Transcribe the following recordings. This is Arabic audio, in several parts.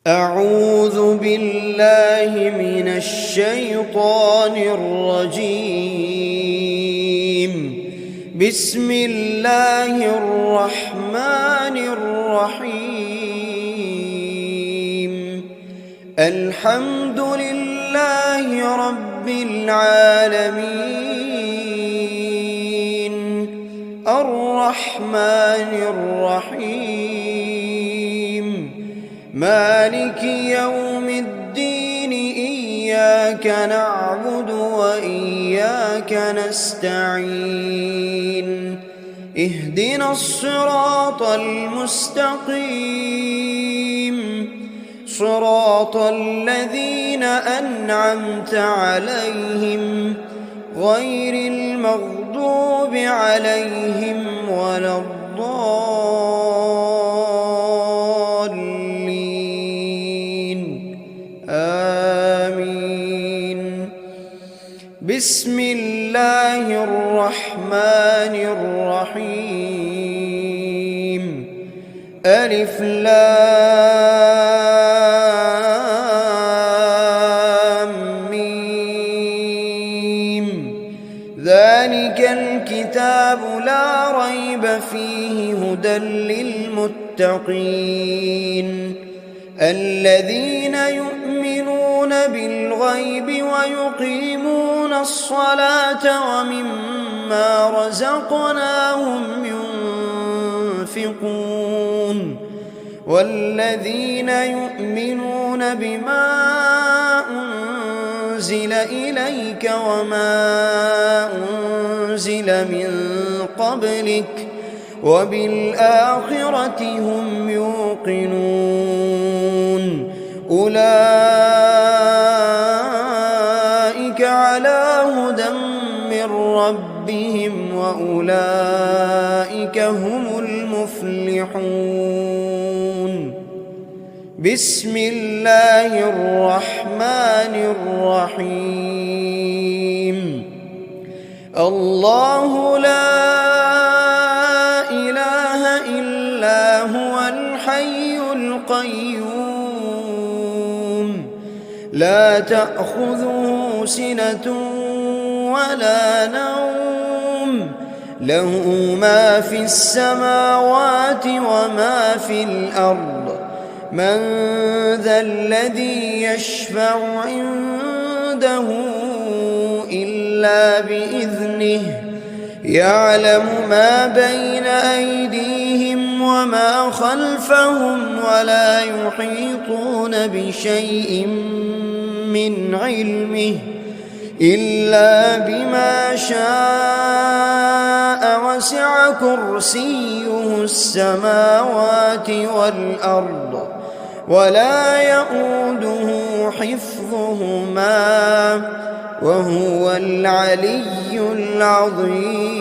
أعوذ بالله من الشيطان الرجيم. بسم الله الرحمن الرحيم. الحمد لله رب العالمين، الرحمن الرحيم، مالك يوم الدين. إياك نعبد وإياك نستعين. اهدنا الصراط المستقيم، صراط الذين أنعمت عليهم غير المغضوب عليهم ولا الضالين. آمين. بسم الله الرحمن الرحيم. ألف لام ميم. ذلك الكتاب لا ريب فيه هدى للمتقين، الذين يؤمنون بالغيب ويقيمون الصلاة ومما رزقناهم ينفقون، والذين يؤمنون بما أنزل إليك وما أنزل من قبلك وبالآخرة هم يوقنون. أولئك على هدى من ربهم وأولئك هم المفلحون. بسم الله الرحمن الرحيم. الله لا إله إلا هو الحي القيوم، لا تأخذه سنة ولا نوم، له ما في السماوات وما في الأرض. من ذا الذي يشفع عنده إلا بإذنه، يعلم ما بين أيديهم وما خلفهم ولا يحيطون بشيء من علمه إلا بما شاء، وسع كرسيه السماوات والأرض ولا يئوده حفظهما وهو العلي العظيم.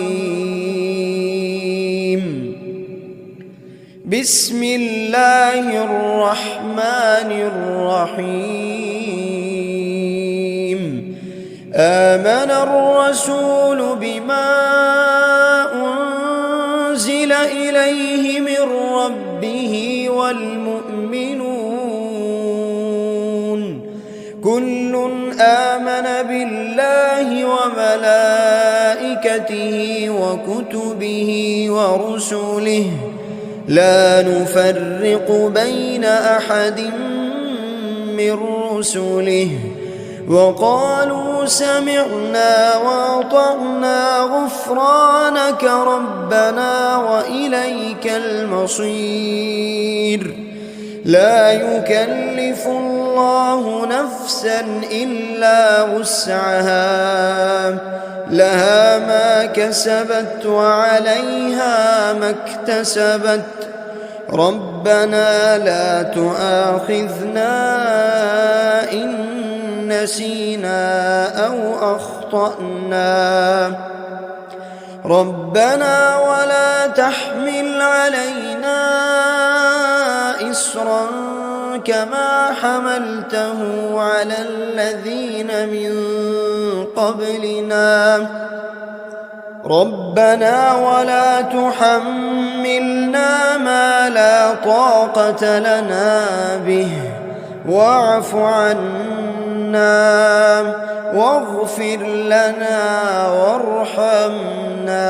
بسم الله الرحمن الرحيم. آمن الرسول بما أنزل إليه من ربه والمؤمنون، كل آمن بالله وملائكته وكتبه ورسله، لا نفرق بين أحد من رسله، وقالوا سمعنا وأطعنا غفرانك ربنا وإليك المصير. لا يكلف الله نفسا إلا وسعها، لها ما كسبت وعليها ما اكتسبت. ربنا لا تؤاخذنا إن نسينا أو أخطأنا، ربنا ولا تحمل علينا إصرا كما حملته على الذين من قبلنا، ربنا ولا تحملنا ما لا طاقة لنا به واعف عنا واغفر لنا وارحمنا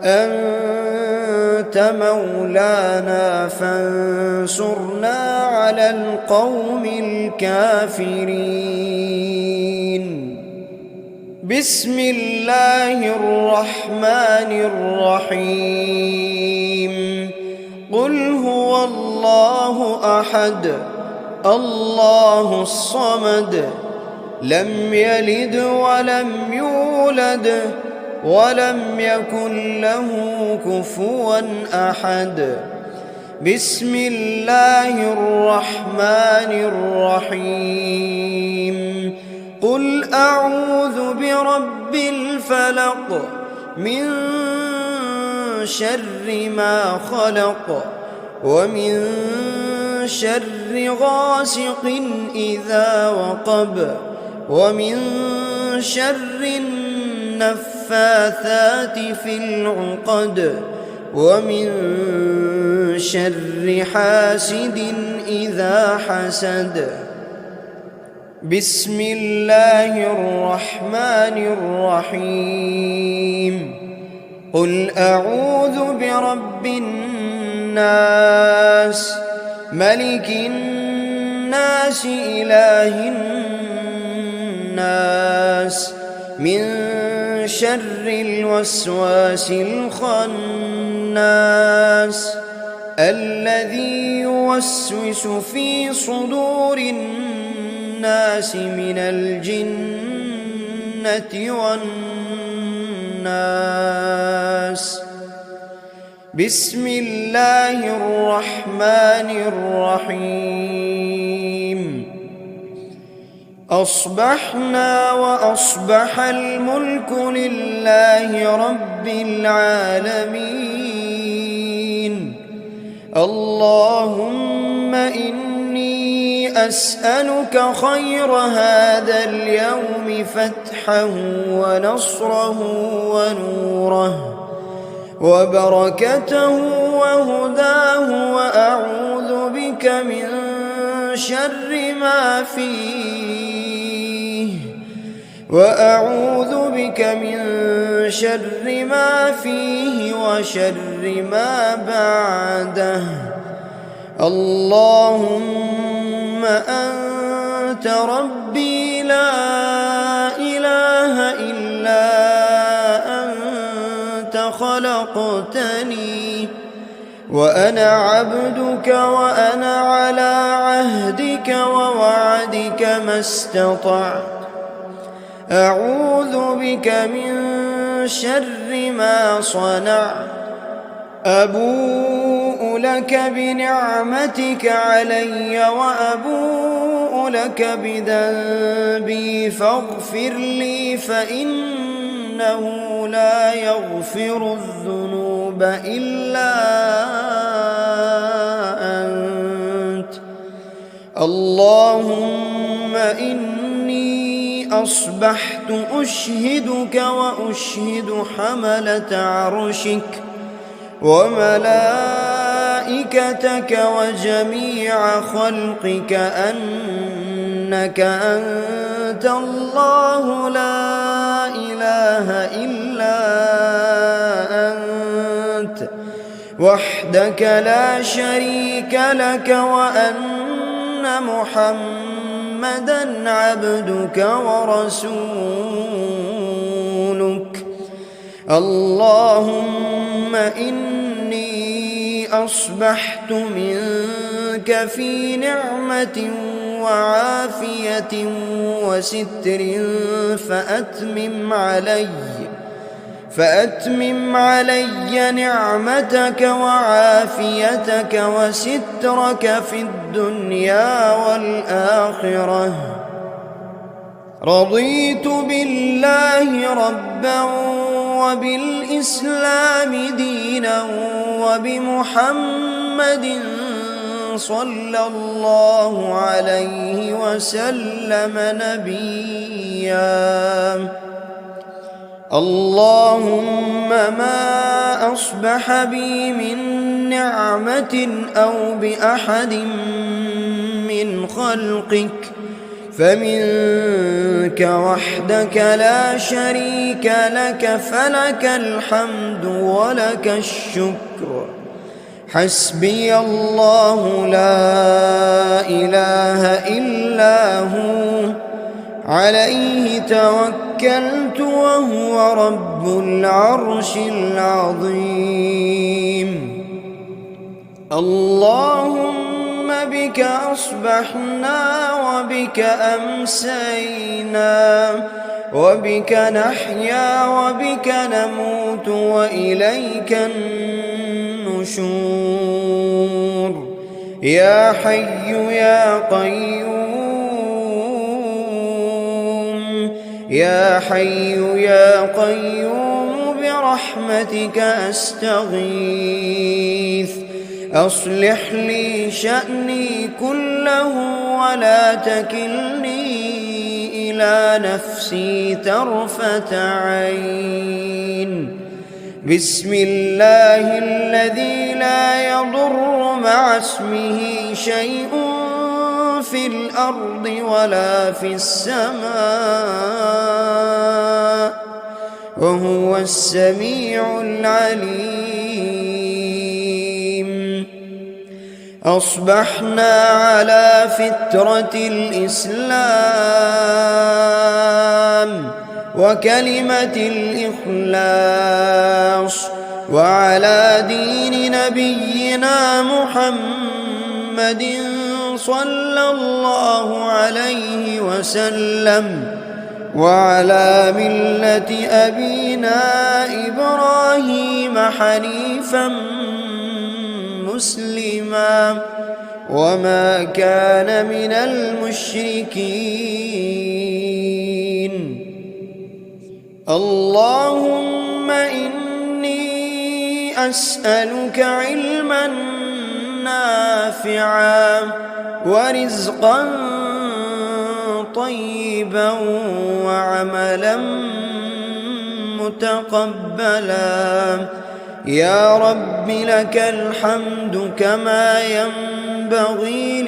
أنت مولانا فانصرنا على القوم الكافرين. بسم الله الرحمن الرحيم. قل هو الله أحد الله الصمد لم يلد ولم يولد ولم يكن له كفوا أحد. بسم الله الرحمن الرحيم. قل أعوذ برب الفلق من شر ما خلق ومن شر غاسق إذا وقب ومن شر النفاثات في العقد ومن شر حاسد إذا حسد. بسم الله الرحمن الرحيم. قل أعوذ برب الناس ملك الناس إله الناس من شر الوسواس الخناس الذي يوسوس في صدور الناس من الجنة والناس. بسم الله الرحمن الرحيم. أصبحنا وأصبح الملك لله رب العالمين. اللهم إني أسألك خير هذا اليوم فتحه ونصره ونوره وبركته وهداه وأعوذ بك من شر ما فيه وشر ما بعده. اللهم أنت ربي لا إله إلا أنت خلقتني وأنا عبدك وأنا على عهدك ووعدك ما استطعت. أعوذ بك من شر ما صنعت. أبوء لك بنعمتك علي وأبوء لك بذنبي فاغفر لي فإنه لا يغفر الذنوب إلا أنت. اللهم إني أصبحت أشهدك وأشهد حملة عرشك وملائكتك وجميع خلقك أنك أنت الله لا إله إلا أنت وحدك لا شريك لك وأن محمدًا عبدك ورسولك. اللهم إني أصبحت منك في نعمة وعافية وستر فأتمم علي نعمتك وعافيتك وسترك في الدنيا والآخرة. رضيت بالله ربا وبالإسلام دينا وبمحمد صلى الله عليه وسلم نبيا. اللهم ما أصبح بي من نعمة أو بأحد من خلقك فمنك وحدك لا شريك لك، فلك الحمد ولك الشكر. حسبي الله لا إله إلا هو، عليه توكلت وهو رب العرش العظيم. اللهم بك أصبحنا وبك أمسينا، وبك نحيا وبك نموت وإليك النشور. يا حي يا قيوم، يا حي يا قيوم برحمتك أستغيث. أصلح لي شأني كله ولا تكلني إلى نفسي طرفة عين. بسم الله الذي لا يضر مع اسمه شيء في الأرض ولا في السماء، وهو السميع العليم. أصبحنا على فطرة الإسلام وكلمة الإخلاص، وعلى دين نبينا محمد صلى الله عليه وسلم، وعلى ملة أبينا إبراهيم حنيفا مسلما وما كان من المشركين. اللهم إني أسألك علما نافعا ورزقا طيبا وعملا متقبلا. يا رب لك الحمد كما ينبغي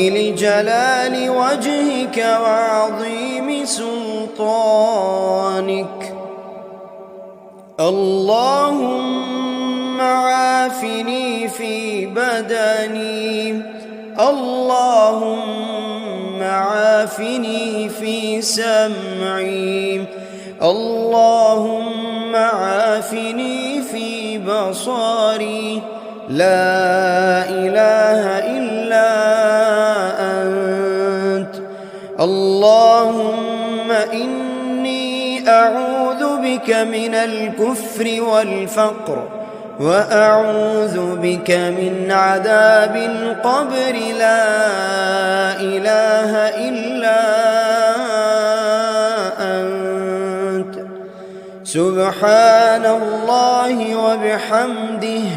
لجلال وجهك وعظيم سلطانك. اللهم عافني في بدني، اللهم عافني في سمعي، اللهم عافني في بصري. لا إله إلا أنت. اللهم إني أعوذ بك من الكفر والفقر، وأعوذ بك من عذاب القبر. لا إله إلا أنت. سبحان الله وبحمده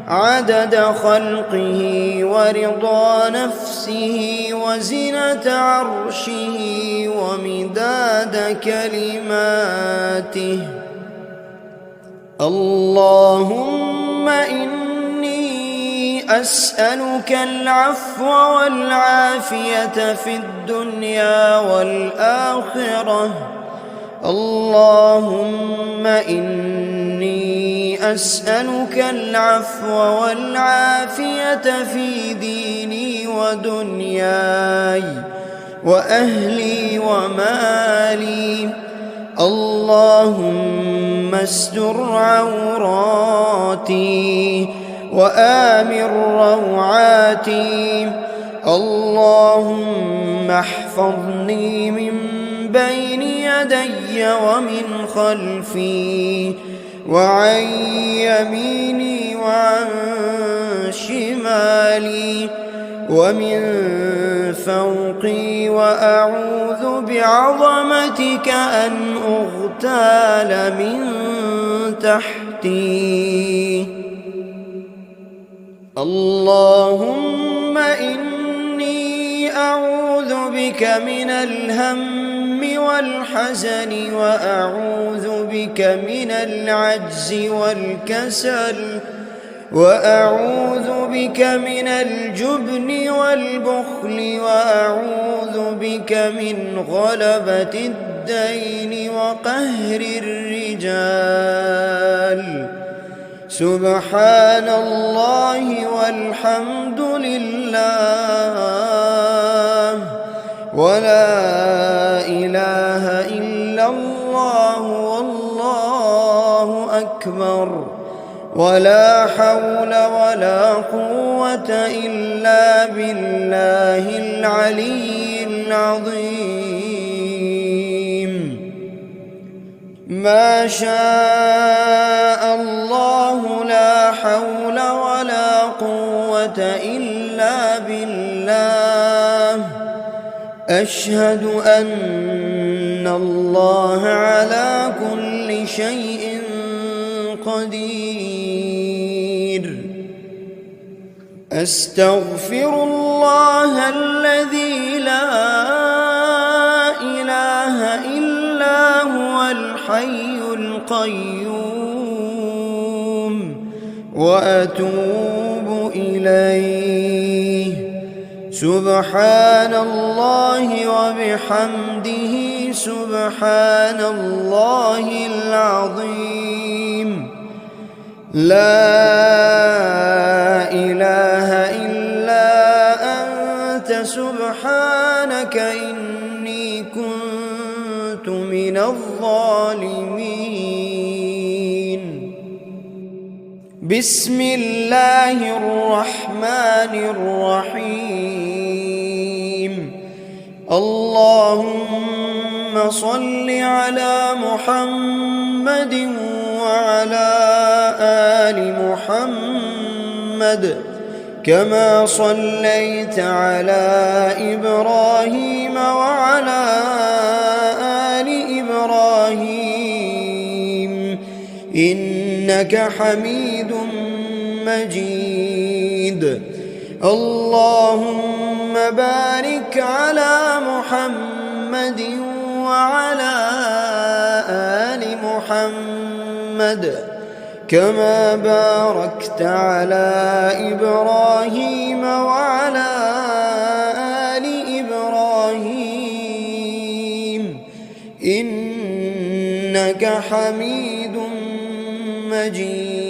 عدد خلقه ورضا نفسه وزنة عرشه ومداد كلماته. اللهم إني أسألك العفو والعافية في الدنيا والآخرة. اللهم إني أسألك العفو والعافية في ديني ودنياي وأهلي ومالي. اللهم استر عوراتي وآمن روعاتي. اللهم احفظني من بين يدي ومن خلفي وعن يميني وعن شمالي ومن فوقي، وأعوذ بعظمتك أن أغتال من تحتي. اللهم إني أعوذ بك من الهم والحزن، وأعوذ بك من العجز والكسل، وأعوذ بك من الجبن والبخل وأعوذ بك من غلبة الدين وقهر الرجال. سبحان الله والحمد لله ولا إله إلا الله والله أكبر ولا حول ولا قوة إلا بالله العلي العظيم. ما شاء الله لا حول ولا قوة إلا بالله. أشهد أن الله على كل شيء قدير. أستغفر الله الذي لا إله إلا هو الحي القيوم وأتوب إليه. سبحان الله وبحمده سبحان الله العظيم. لا إله إلا أنت سبحانك إني كنت من الظالمين. بسم الله الرحمن الرحيم. اللهم صل على محمد وعلى آل محمد كما صليت على إبراهيم وعلى آل إبراهيم إنك حميد مجيد. اللهم بارك على محمد وعلى آل محمد كما باركت على إبراهيم وعلى آل إبراهيم إنك حميد مجيد.